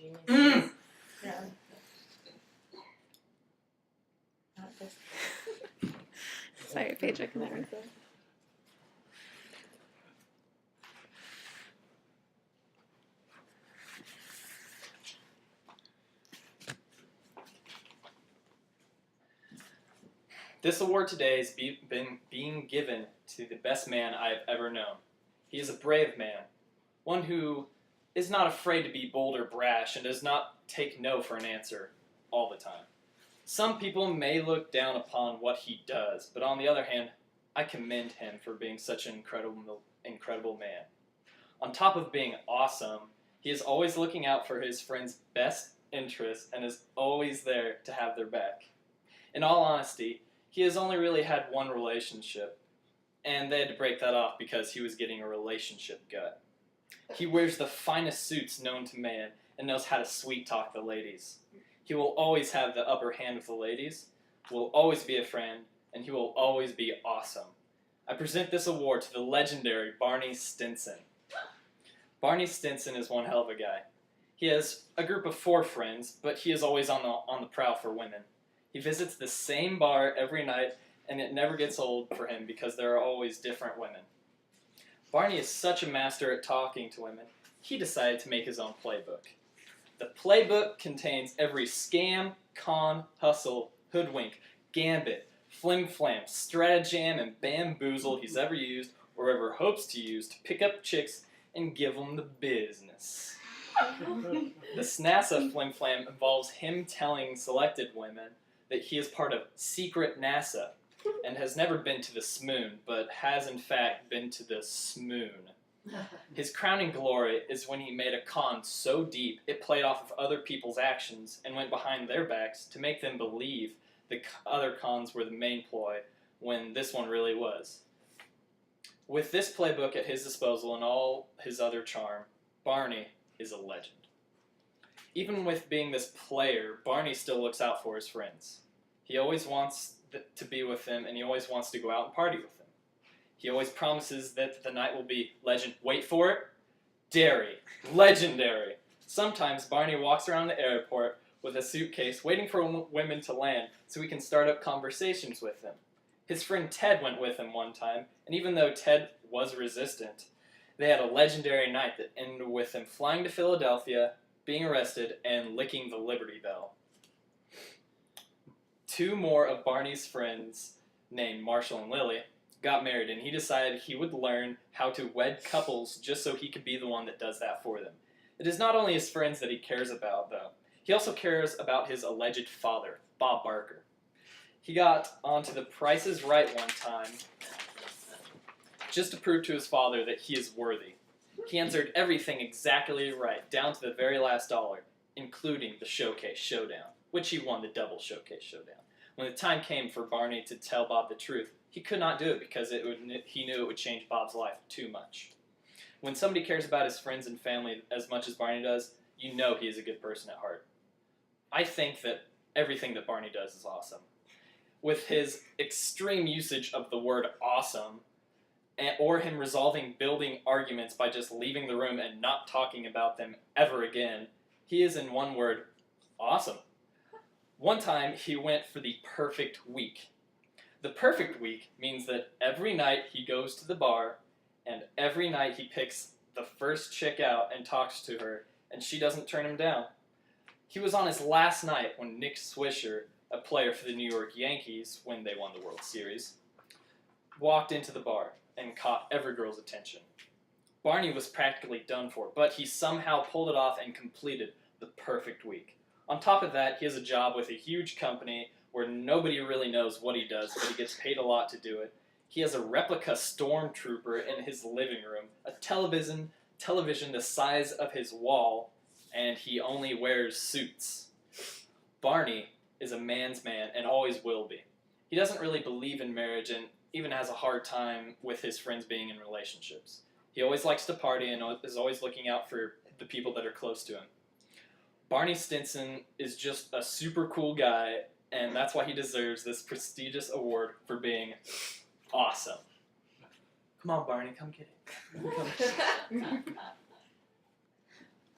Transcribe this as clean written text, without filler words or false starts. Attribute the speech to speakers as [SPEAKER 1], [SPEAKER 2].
[SPEAKER 1] geniuses.
[SPEAKER 2] Yeah. Not just.
[SPEAKER 3] Sorry, Phaedra, can I read that?
[SPEAKER 4] This award today is being given to the best man I have ever known. He is a brave man, one who is not afraid to be bold or brash and does not take no for an answer all the time. Some people may look down upon what he does, but on the other hand, I commend him for being such an incredible man. On top of being awesome, he is always looking out for his friends' best interests and is always there to have their back. In all honesty, he has only really had one relationship, and they had to break that off because he was getting a relationship gut. He wears the finest suits known to man and knows how to sweet-talk the ladies. He will always have the upper hand with the ladies, will always be a friend, and he will always be awesome. I present this award to the legendary Barney Stinson. Barney Stinson is one hell of a guy. He has a group of 4 friends, but he is always on the prowl for women. He visits the same bar every night, and it never gets old for him because there are always different women. Barney is such a master at talking to women, he decided to make his own playbook. The playbook contains every scam, con, hustle, hoodwink, gambit, flim-flam, stratagem, and bamboozle he's ever used or ever hopes to use to pick up chicks and give them the business. The NASA flim-flam involves him telling selected women that he is part of secret NASA and has never been to the smoon, but has in fact been to the smoon. His crowning glory is when he made a con so deep it played off of other people's actions and went behind their backs to make them believe the other cons were the main ploy when this one really was. With this playbook at his disposal and all his other charm, Barney is a legend. Even with being this player, Barney still looks out for his friends. He always wants to be with them, and he always wants to go out and party with them. He always promises that the night will be wait for it, dairy, legendary. Sometimes Barney walks around the airport with a suitcase waiting for women to land so he can start up conversations with them. His friend Ted went with him one time, and even though Ted was resistant, they had a legendary night that ended with him flying to Philadelphia, being arrested, and licking the Liberty Bell. 2 more of Barney's friends, named Marshall and Lily, got married, and he decided he would learn how to wed couples just so he could be the one that does that for them. It is not only his friends that he cares about, though. He also cares about his alleged father, Bob Barker. He got onto The Price is Right one time just to prove to his father that he is worthy. He answered everything exactly right, down to the very last dollar, including the Showcase Showdown, which he won the double Showcase Showdown. When the time came for Barney to tell Bob the truth, he could not do it because he knew it would change Bob's life too much. When somebody cares about his friends and family as much as Barney does, you know he is a good person at heart. I think that everything that Barney does is awesome. With his extreme usage of the word awesome, or him resolving building arguments by just leaving the room and not talking about them ever again, he is, in one word, awesome. One time, he went for the perfect week. The perfect week means that every night he goes to the bar, and every night he picks the first chick out and talks to her, and she doesn't turn him down. He was on his last night when Nick Swisher, a player for the New York Yankees when they won the World Series, walked into the bar and caught every girl's attention. Barney was practically done for, but he somehow pulled it off and completed the perfect week. On top of that, he has a job with a huge company where nobody really knows what he does, but he gets paid a lot to do it. He has a replica stormtrooper in his living room, a television the size of his wall, and he only wears suits. Barney is a man's man and always will be. He doesn't really believe in marriage and even has a hard time with his friends being in relationships. He always likes to party and is always looking out for the people that are close to him. Barney Stinson is just a super cool guy, and that's why he deserves this prestigious award for being awesome. Come on, Barney, come get it. Come.